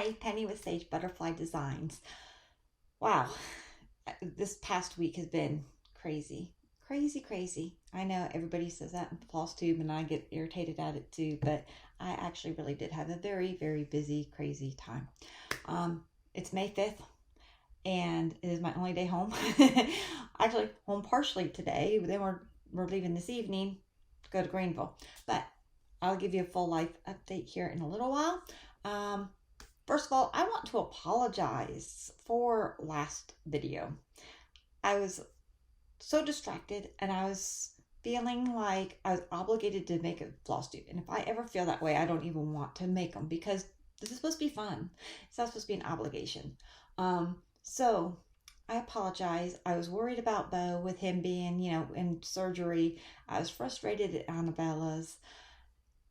Hi, Penny with Sage Butterfly Designs. Wow, this past week has been crazy. Crazy. I know everybody says that in Flosstube and I get irritated at it too, but I actually really did have a very, very busy, crazy time. It's May 5th and it is my only day home. Actually, home partially today. Then we're leaving this evening to go to Greenville. But I'll give you a full life update here in a little while. First of all, I want to apologize for last video. I was so distracted and I was feeling like I was obligated to make a Flosstube. And if I ever feel that way, I don't even want to make them because this is supposed to be fun. It's not supposed to be an obligation. So I apologize. I was worried about Beau with him being, in surgery. I was frustrated at Annabella's.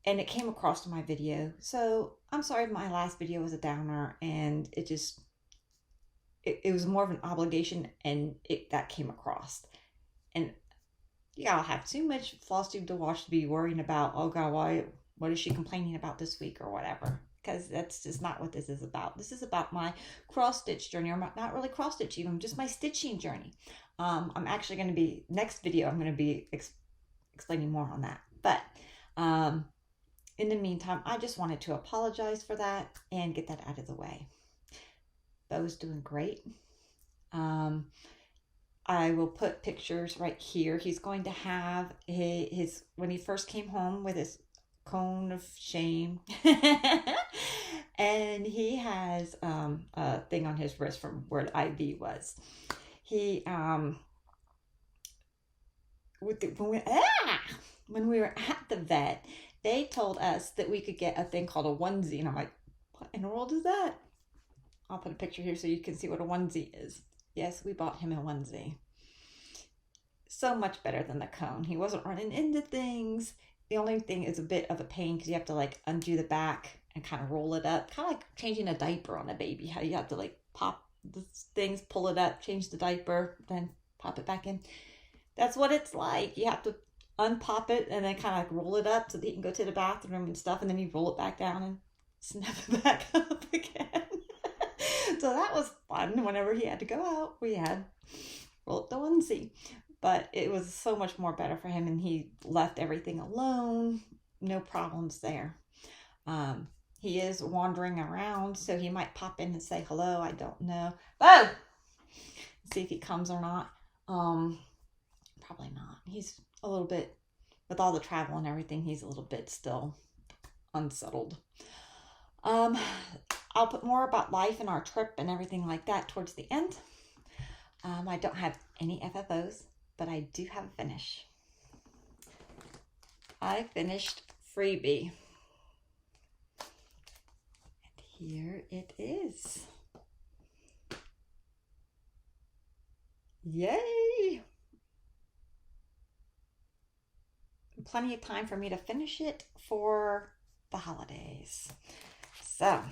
And it came across to my video. So I'm sorry my last video was a downer and it was more of an obligation and that came across. And you gotta have too much Flosstube to watch to be worrying about, oh God, what is she complaining about this week or whatever. Because that's just not what this is about. This is about my cross stitch journey, or not really cross stitch even, just my stitching journey. I'm actually going to be, next video, I'm going to be explaining more on that. But, in the meantime, I just wanted to apologize for that and get that out of the way. Beau's doing great. I will put pictures right here. He's going to have his when he first came home with his cone of shame. And he has a thing on his wrist from where the IV was. He, when we were at the vet, they told us that we could get a thing called a onesie. And I'm like, what in the world is that? I'll put a picture here so you can see what a onesie is. Yes, we bought him a onesie. So much better than the cone. He wasn't running into things. The only thing is a bit of a pain because you have to undo the back and kind of roll it up. Kind of like changing a diaper on a baby. How you have to pop the things, pull it up, change the diaper, then pop it back in. That's what it's like. You have to unpop it and then kind of roll it up so that he can go to the bathroom and stuff, and then you roll it back down and snap it back up again. So that was fun. Whenever he had to go out, we had roll up the onesie. But it was so much more better for him, and he left everything alone. No problems there. He is wandering around, so he might pop in and say hello. I don't know. Beau! See if he comes or not. Probably not. He's a little bit, with all the travel and everything, he's a little bit still unsettled. I'll put more about life and our trip and everything like that towards the end. I don't have any FFOs, but I do have a finish. I finished Freebie. And here it is. Yay! Plenty of time for me to finish it for the holidays. So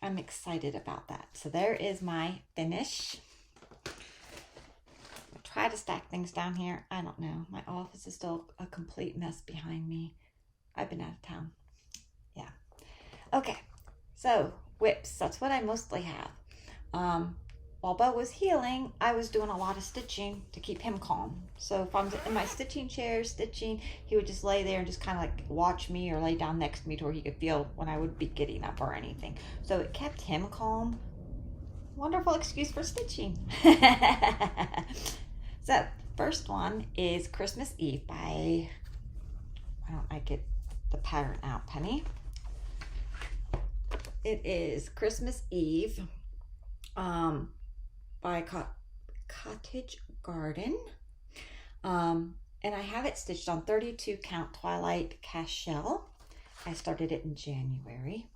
I'm excited about that. So there is my finish. I'll try to stack things down here. I don't know. My office is still a complete mess behind me. I've been out of town. Yeah. Okay. So WIPs. That's what I mostly have. While Beau was healing, I was doing a lot of stitching to keep him calm. So if I'm in my stitching chair stitching, he would just lay there and just kind of watch me or lay down next to me to where he could feel when I would be getting up or anything. So it kept him calm. Wonderful excuse for stitching. So first one is Christmas Eve by, why don't I get the pattern out, Penny? It is Christmas Eve. By Cottage Garden. And I have it stitched on 32 count twilight cashel. I started it in January.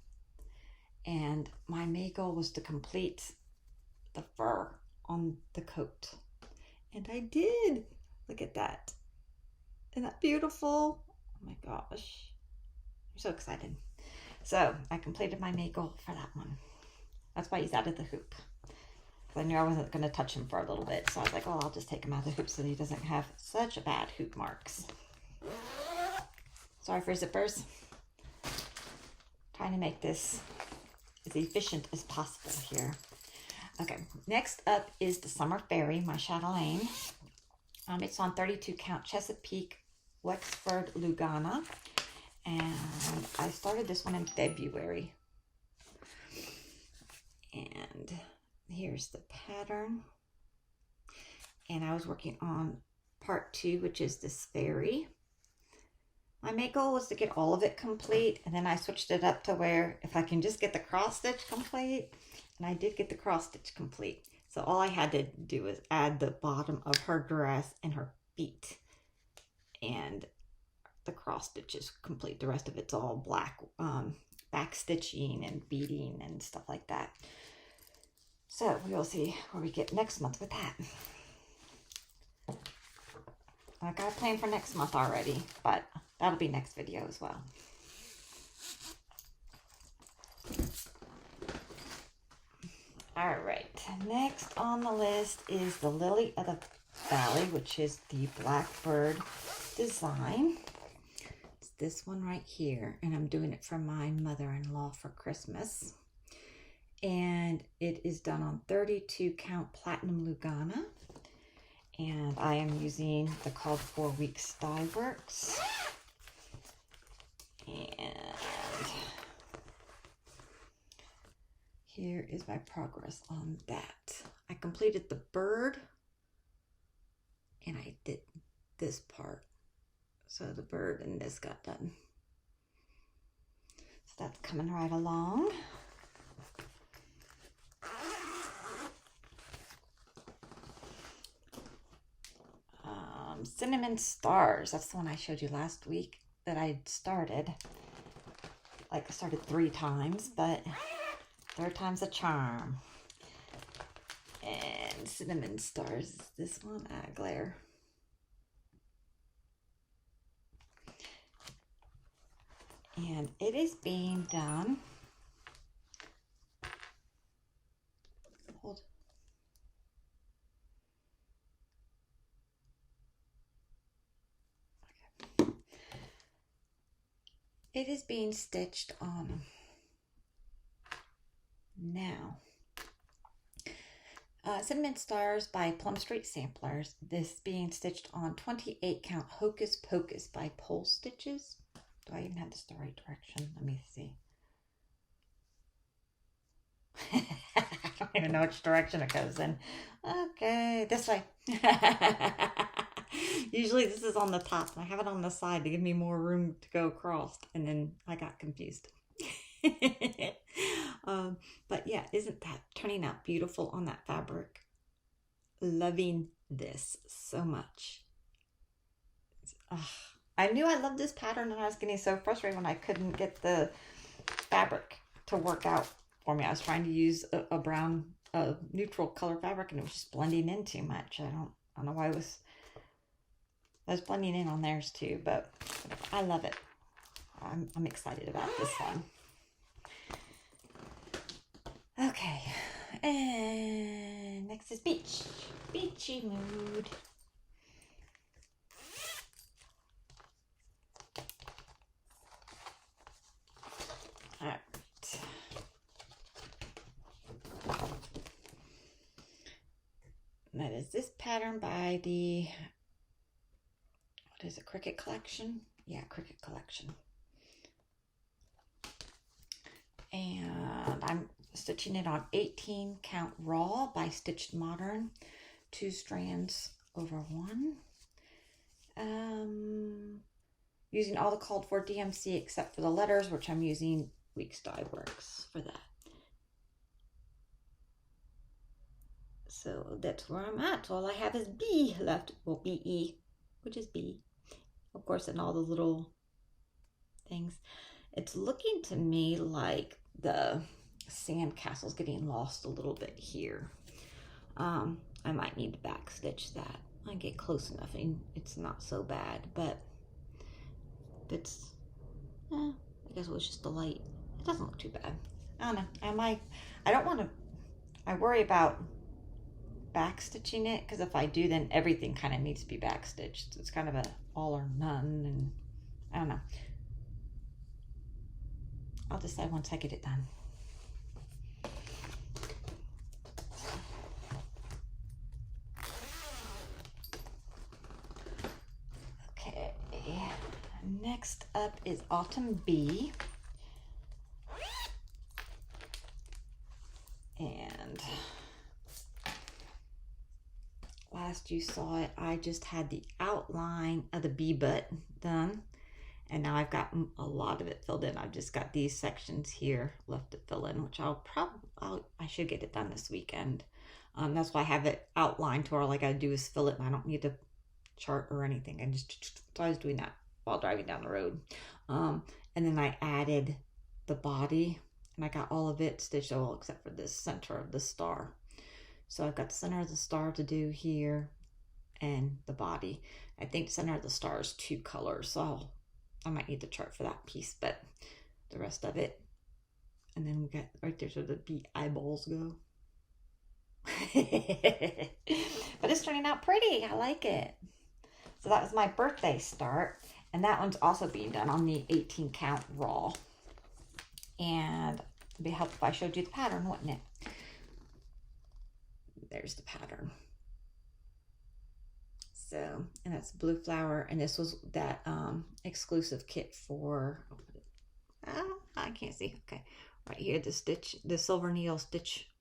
And my main goal was to complete the fur on the coat. And I did. Look at that. Isn't that beautiful? Oh my gosh. I'm so excited. So I completed my main goal for that one. That's why he's out of the hoop. I knew I wasn't going to touch him for a little bit. So I was like, well, I'll just take him out of the hoop so that he doesn't have such a bad hoop marks. Sorry for zippers. Trying to make this as efficient as possible here. Okay, next up is the Summer Fairy, my Chatelaine. It's on 32 count Chesapeake Wexford Lugana. And I started this one in February. And here's the pattern. And I was working on part 2, which is this fairy. My main goal was to get all of it complete, and then I switched it up to where if I can just get the cross stitch complete, and I did get the cross stitch complete. So all I had to do was add the bottom of her dress and her feet, and the cross stitch is complete. The rest of it's all black back stitching and beading and stuff like that. So we'll see where we get next month with that. I got a plan for next month already, but that'll be next video as well. All right, next on the list is the Lily of the Valley, which is the Blackbird design. It's this one right here, and I'm doing it for my mother-in-law for Christmas. And it is done on 32 count platinum lugana. And I am using the called 4 weeks dye works. And here is my progress on that. I completed the bird and I did this part. So the bird and this got done. So that's coming right along. Cinnamon Stars, that's the one I showed you last week that I started. Like I started 3 times, but 3rd time's a charm. And Cinnamon Stars is this one. Glare. And it is being done. Hold. It is being stitched on now. Cinnamon Stars by Plum Street Samplers. This being stitched on 28 count Hocus Pocus by Polstitches. Do I even have this the right direction? Let me see. I don't even know which direction it goes in. Okay, this way. Usually this is on the top, and I have it on the side to give me more room to go across, and then I got confused. But yeah, isn't that turning out beautiful on that fabric? Loving this so much. I knew I loved this pattern, and I was getting so frustrated when I couldn't get the fabric to work out for me. I was trying to use a brown, neutral color fabric, and it was just blending in too much. I don't know why I was blending in on theirs too, but I love it. I'm excited about this one. Okay, and next is beach. Beachy mood. All right. That is this pattern by the, what is it, Cricket Collection? Yeah, Cricket Collection. And I'm stitching it on 18 count raw by Stitched Modern, 2 strands over 1. Using all the called for DMC except for the letters, which I'm using Weeks Dye Works for that. So that's where I'm at. All I have is B left. Well, BE, which is B. Of course, and all the little things. It's looking to me like the sand castle's getting lost a little bit here. I might need to back stitch that. I get close enough and it's not so bad, but it's, I guess it was just the light. It doesn't look too bad. I don't know. I don't want to, I worry about back stitching it, because if I do, then everything kind of needs to be back stitched. It's kind of a all or none, and I don't know. I'll decide once I get it done. Next up is Autumn Bee. And last you saw it, I just had the outline of the bee butt done. And now I've got a lot of it filled in. I've just got these sections here left to fill in, which I should get it done this weekend. That's why I have it outlined to where all I gotta do is fill it, and I don't need to chart or anything. I was doing that while driving down the road. And then I added the body, and I got all of it stitched all except for this center of the star. So I've got the center of the star to do here and the body. I think the center of the star is 2 colors, so I might need to chart for that piece, but the rest of it. And then we got right there, so the bee eyeballs go. But it's turning out pretty. I like it. So that was my birthday start. And that one's also being done on the 18 count raw. And it'd be helpful if I showed you the pattern, wouldn't it? There's the pattern. So, and that's blue flower, and this was that exclusive kit for, I can't see, okay, right here, the Silver Needle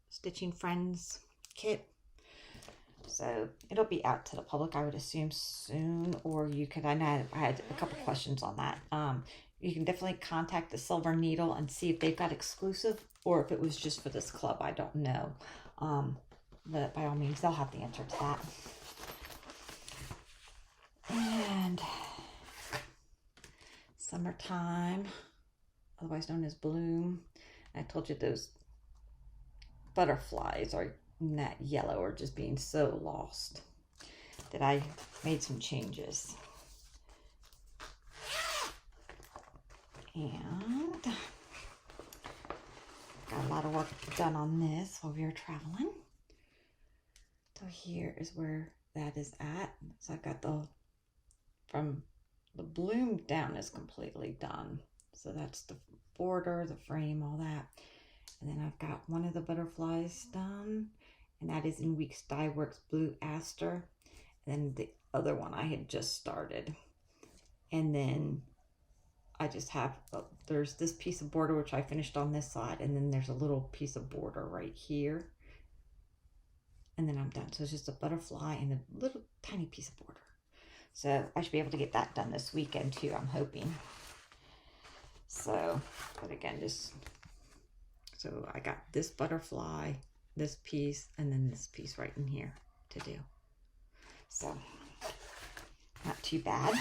Stitching Friends kit. So it'll be out to the public, I would assume, soon, or you could, I had a couple questions on that. You can definitely contact the Silver Needle and see if they've got exclusive, or if it was just for this club, I don't know. But by all means, they'll have the answer to that. And summertime, otherwise known as bloom. I told you those butterflies are in that yellow are just being so lost that I made some changes. And got a lot of work done on this while we were traveling. So here is where that is at. So I've got from the bloom down is completely done. So that's the border, the frame, all that. And then I've got one of the butterflies done, and that is in Weeks Dye Works Blue Aster. And then the other one I had just started. And then I just have, there's this piece of border which I finished on this side, and then there's a little piece of border right here. And then I'm done. So it's just a butterfly and a little tiny piece of border. So I should be able to get that done this weekend too, I'm hoping. So, but again, so I got this butterfly, this piece, and then this piece right in here to do. So, not too bad.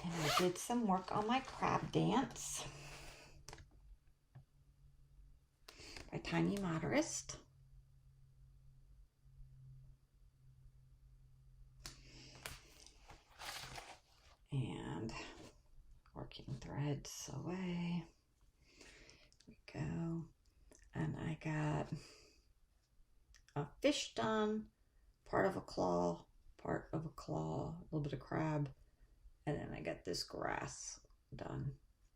And I did some work on my crab dance by Tiny Motorist. And working threads away. There we go. And I got a fish done, part of a claw, a little bit of crab, and then I got this grass done.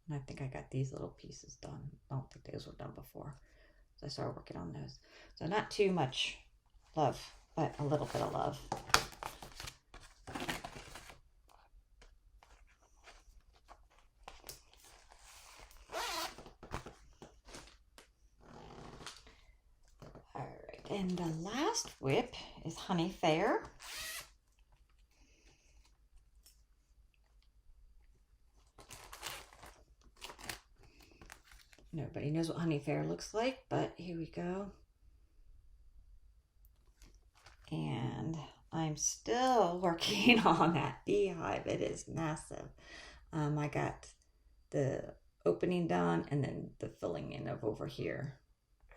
And I think I got these little pieces done. I don't think those were done before. So I started working on those. So not too much love, but a little bit of love. And the last WIP is Honey Fair. Nobody knows what Honey Fair looks like, but here we go. And I'm still working on that beehive. It is massive. I got the opening done, and then the filling in of over here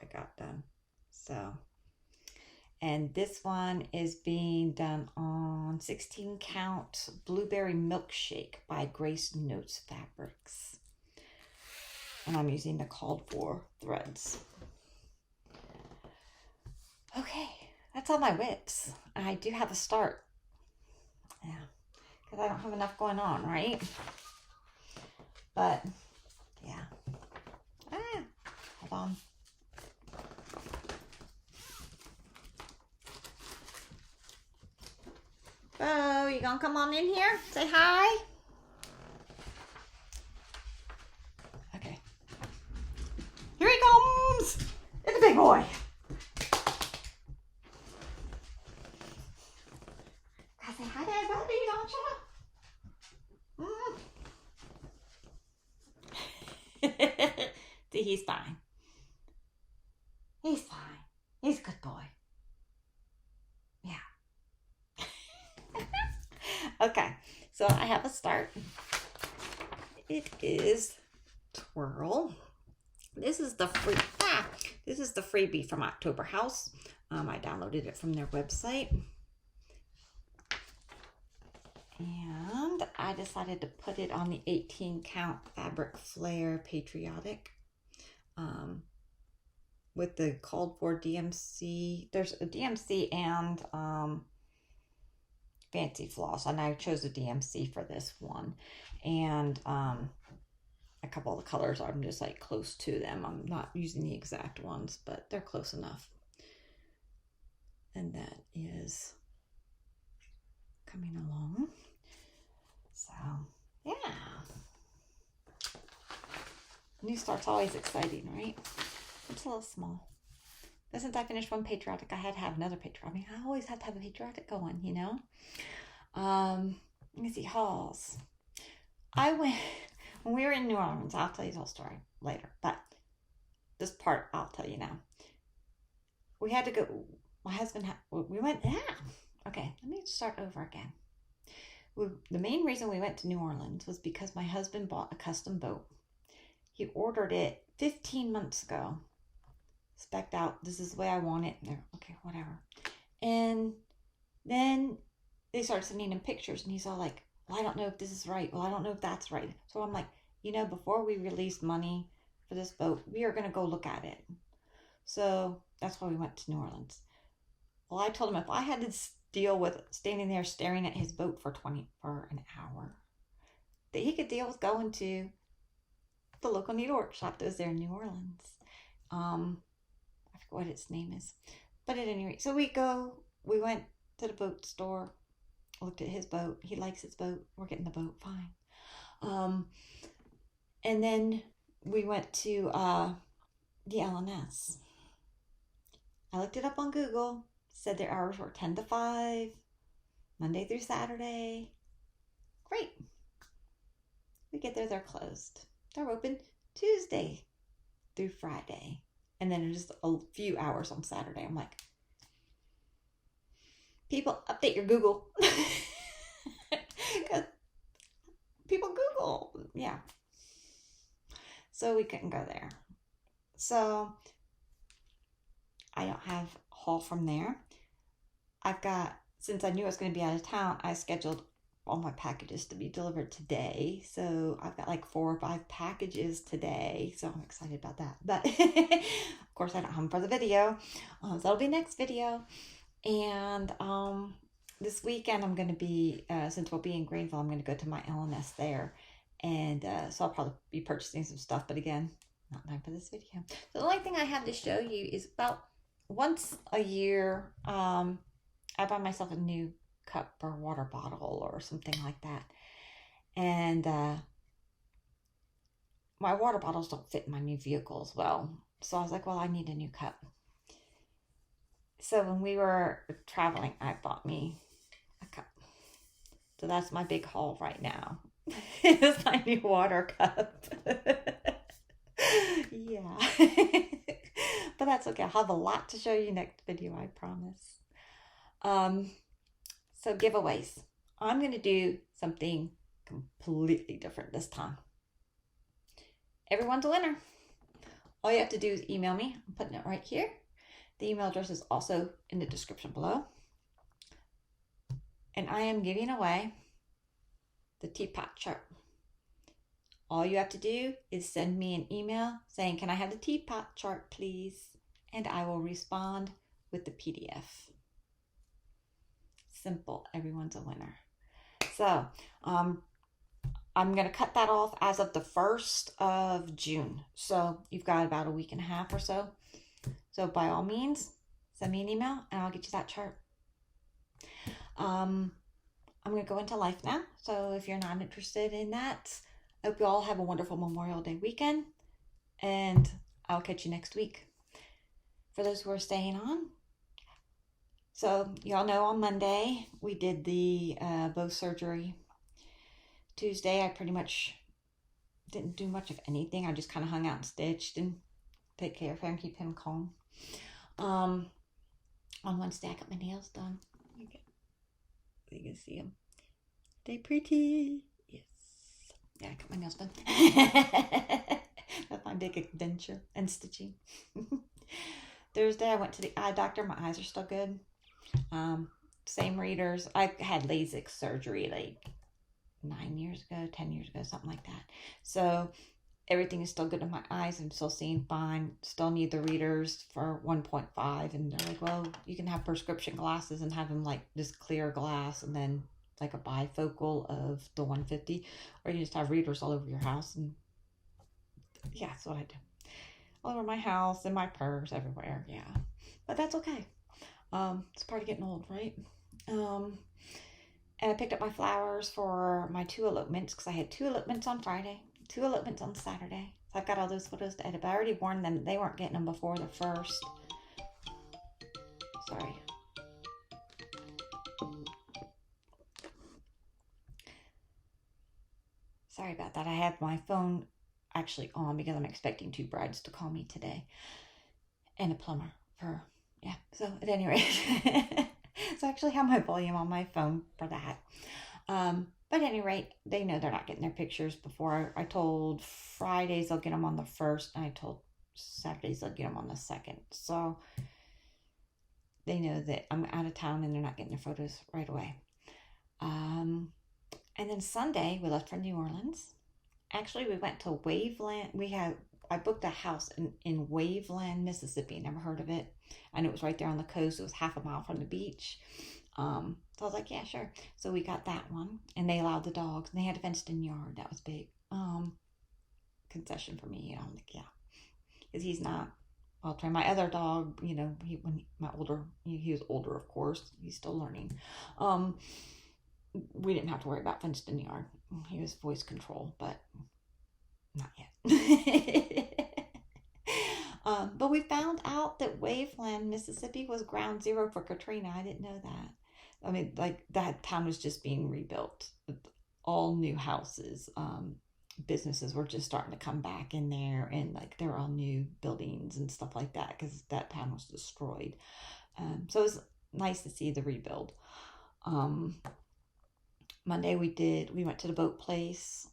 I got done. So, and this one is being done on 16 count Blueberry Milkshake by Grace Notes Fabrics. And I'm using the called for threads. Okay, that's all my WIPs. I do have a start. Yeah, because I don't have enough going on, right? But, yeah. Hold on. Beau, you gonna come on in here? Say hi. Okay. Here he comes. It's a big boy. I say hi to everybody, don't you? See, he's fine. He's fine. He's a good boy. Yeah. Okay, so I have a start. It is twirl. This is the freebie from October House. I downloaded it from their website. And I decided to put it on the 18 count Fabric Flair Patriotic. With the called for DMC. There's a DMC and fancy floss, and I chose the DMC for this one. And a couple of the colors, I'm just like close to them. I'm not using the exact ones, but they're close enough. And that is coming along. So yeah, new start's always exciting, right? It's a little small. But since I finished one patriotic, I had to have another patriotic. I mean, I always have to have a patriotic going, you know. Let me see, hauls. I went when we were in New Orleans. I'll tell you the whole story later, but this part I'll tell you now. We had to go. My husband we went. Yeah. Okay, let me start over again. The main reason we went to New Orleans was because my husband bought a custom boat. He ordered it 15 months ago. Spec'd out, this is the way I want it. And okay, whatever. And then they started sending him pictures, and he's all like, well, I don't know if this is right. Well, I don't know if that's right. So I'm like, you know, before we release money for this boat, we are going to go look at it. So that's why we went to New Orleans. Well, I told him if I had to deal with standing there staring at his boat for an hour, that he could deal with going to the local needle workshop that was there in New Orleans. I forget what its name is, but at any rate, so we went to the boat store, looked at his boat. He likes his boat. We're getting the boat, fine. And then we went to the LNS. I looked it up on Google. Said their hours were 10 to 5, Monday through Saturday. Great. We get there, they're closed. They're open Tuesday through Friday. And then just a few hours on Saturday. I'm like, people, update your Google. Because people Google. Yeah. So we couldn't go there. So I don't have a haul from there. Since I knew I was going to be out of town, I scheduled all my packages to be delivered today. So I've got like 4 or 5 packages today. So I'm excited about that. But of course I don't have them for the video. So that'll be next video. And this weekend I'm going to be, since we'll be in Greenville, I'm going to go to my LNS there. And so I'll probably be purchasing some stuff. But again, not time for this video. So the only thing I have to show you is about once a year, I buy myself a new cup or water bottle or something like that. And my water bottles don't fit in my new vehicle as well. So I was like, well, I need a new cup. So when we were traveling, I bought me a cup. So that's my big haul right now. It's my new water cup. Yeah. But that's okay. I'll have a lot to show you next video, I promise. So giveaways. I'm going to do something completely different this time. Everyone's a winner. All you have to do is email me. I'm putting it right here. The email address is also in the description below. And I am giving away the teapot chart. All you have to do is send me an email saying, can I have the teapot chart, please? And I will respond with the PDF. Simple. Everyone's a winner. So, I'm going to cut that off as of the 1st of June. So, you've got about a week and a half or so. So, by all means, send me an email and I'll get you that chart. I'm going to go into life now. So if you're not interested in that, I hope you all have a wonderful Memorial Day weekend. And I'll catch you next week. For those who are staying on. So y'all know on Monday we did the Beau surgery. Tuesday I pretty much didn't do much of anything. I just kind of hung out and stitched and take care of him, keep him calm. On Wednesday I got my nails done. You can see them. They pretty. Yes. Yeah, I got my nails done. That's my big adventure and stitching. Thursday I went to the eye doctor. My eyes are still good. Same readers. I had LASIK surgery like 9 years ago, 10 years ago, something like that. So everything is still good in my eyes. I'm still seeing fine. Still need the readers for 1.5. And they're like, well, you can have prescription glasses and have them like this clear glass and then like a bifocal of the 150. Or you just have readers all over your house. And yeah, that's what I do. All over my house, in my purse, everywhere. Yeah. But that's okay. It's part of getting old, right? And I picked up my flowers for my 2 elopements because I had 2 elopements on Friday, 2 elopements on Saturday. So I've got all those photos to edit, but I already warned them they weren't getting them before the 1st. Sorry. Sorry about that. I have my phone actually on because I'm expecting 2 brides to call me today. And a plumber for, yeah. So at any rate, so I actually have my volume on my phone for that. But at any rate, they know they're not getting their pictures before. I told Fridays I'll get them on the 1st, and I told Saturdays I'll get them on the 2nd. So they know that I'm out of town and they're not getting their photos right away. And then Sunday we left for New Orleans. Actually, we went to Waveland. I booked a house in Waveland, Mississippi. Never heard of it. I knew it was right there on the coast. It was half a mile from the beach. So I was like, yeah, sure. So we got that one, and they allowed the dogs, and they had a fenced-in yard. That was big. Concession for me, you know. I'm like, yeah, because he's not well trained. My other dog, you know, he was older, of course. He's still learning. We didn't have to worry about fenced-in yard. He was voice control, but not yet. But we found out that Waveland, Mississippi was ground zero for Katrina. I didn't know that. I mean, like, that town was just being rebuilt. All new houses. Businesses were just starting to come back in there, and like there were all new buildings and stuff like that because that town was destroyed. So it was nice to see the rebuild. Monday we went to the boat place.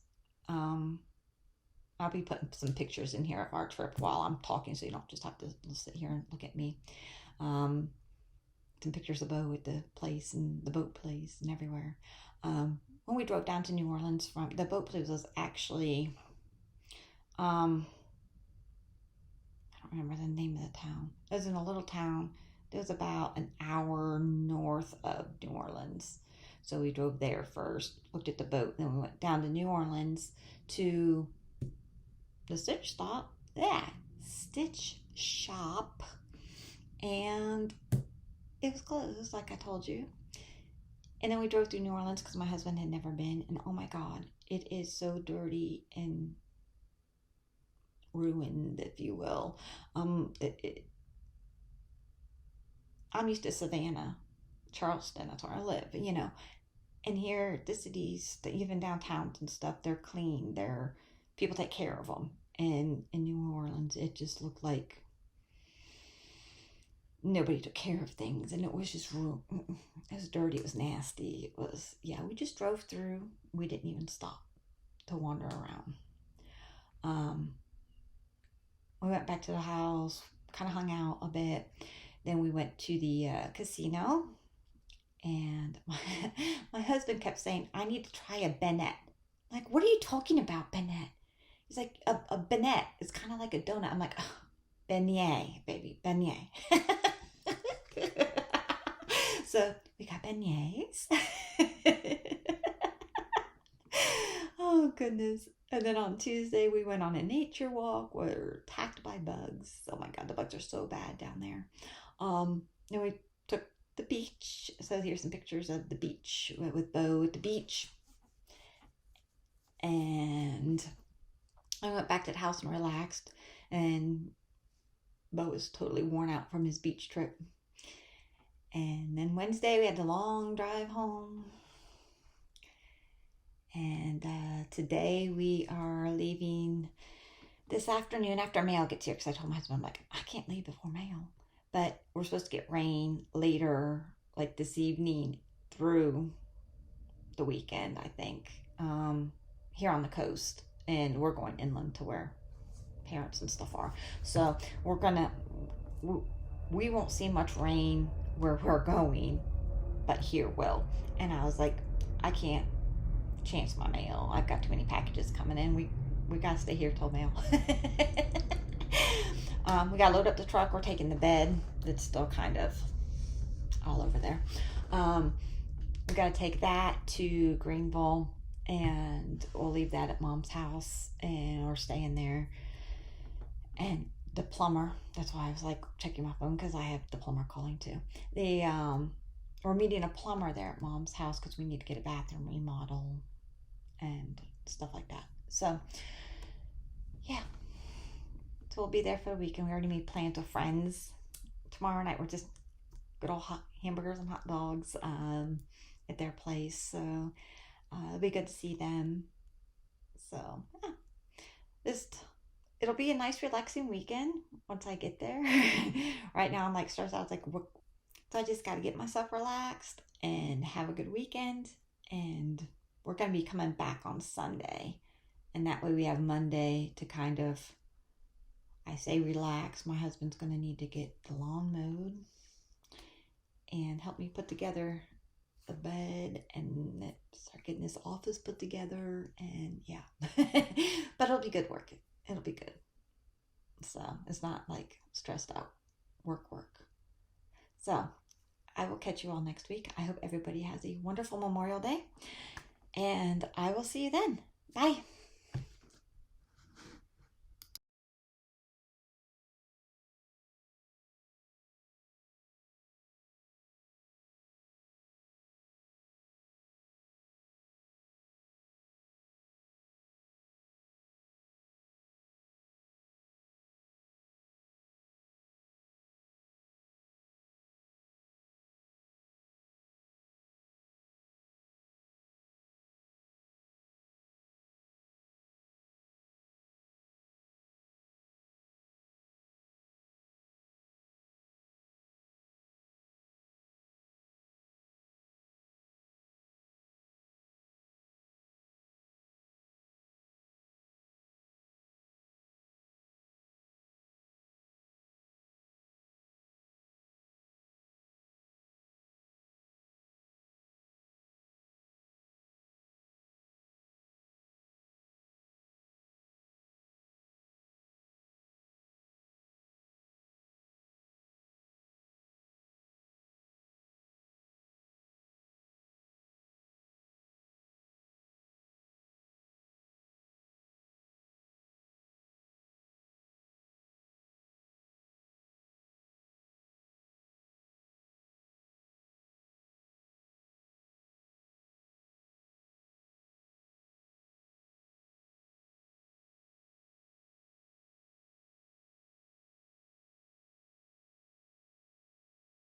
I'll be putting some pictures in here of our trip while I'm talking, so you don't just have to sit here and look at me. Some pictures of Beau at the place and the boat place and everywhere. When we drove down to New Orleans from the boat place was actually, I don't remember the name of the town. It was in a little town. It was about an hour north of New Orleans. So we drove there first, looked at the boat, then we went down to New Orleans to the stitch stop. Yeah, stitch shop. And it was closed, like I told you. And then we drove through New Orleans because my husband had never been. And oh my God, it is so dirty and ruined, if you will. I'm used to Savannah, Charleston, that's where I live, you know. And here, the cities, even downtowns and stuff, they're clean. People take care of them. And in New Orleans, it just looked like nobody took care of things, and it was just it was dirty, it was nasty, it was, yeah, we just drove through. We didn't even stop to wander around. We went back to the house, kind of hung out a bit, then we went to the casino, and my husband kept saying, I need to try a beignet. Like, what are you talking about, beignet? He's like, a beignet is kind of like a donut. I'm like, oh, beignet, baby, beignet. So we got beignets. Oh goodness. And then on Tuesday we went on a nature walk. We were attacked by bugs. Oh my God, the bugs are so bad down there. And we took the beach. So here's some pictures of the beach with Beau at the beach. And I went back to the house and relaxed, and Beau was totally worn out from his beach trip. And then Wednesday we had the long drive home. And today we are leaving this afternoon after mail gets here, because I told my husband, I'm like, I can't leave before mail. But we're supposed to get rain later, like this evening through the weekend, I think, here on the coast. And we're going inland to where parents and stuff are. So we won't see much rain where we're going, but here will. And I was like, I can't chance my mail. I've got too many packages coming in. We gotta stay here till mail. We gotta load up the truck. We're taking the bed. It's still kind of all over there. We gotta take that to Greenville, and we'll leave that at Mom's house, and we're staying there. And the plumber, that's why I was like checking my phone, because I have the plumber calling too. We're meeting a plumber there at Mom's house because we need to get a bathroom remodel and stuff like that. So yeah, so we'll be there for the weekend. We already made plans with friends. Tomorrow night we're just good old hot hamburgers and hot dogs at their place. So it'll be good to see them. So yeah, it'll be a nice relaxing weekend once I get there. Right now I'm like stressed out. It's like, so I just got to get myself relaxed and have a good weekend. And we're going to be coming back on Sunday. And that way we have Monday to kind of, I say relax. My husband's going to need to get the lawn mowed and help me put together the bed and start getting this office put together. And yeah, but it'll be good work. It'll be good. So it's not like stressed out work. So I will catch you all next week. I hope everybody has a wonderful Memorial Day, and I will see you then. Bye.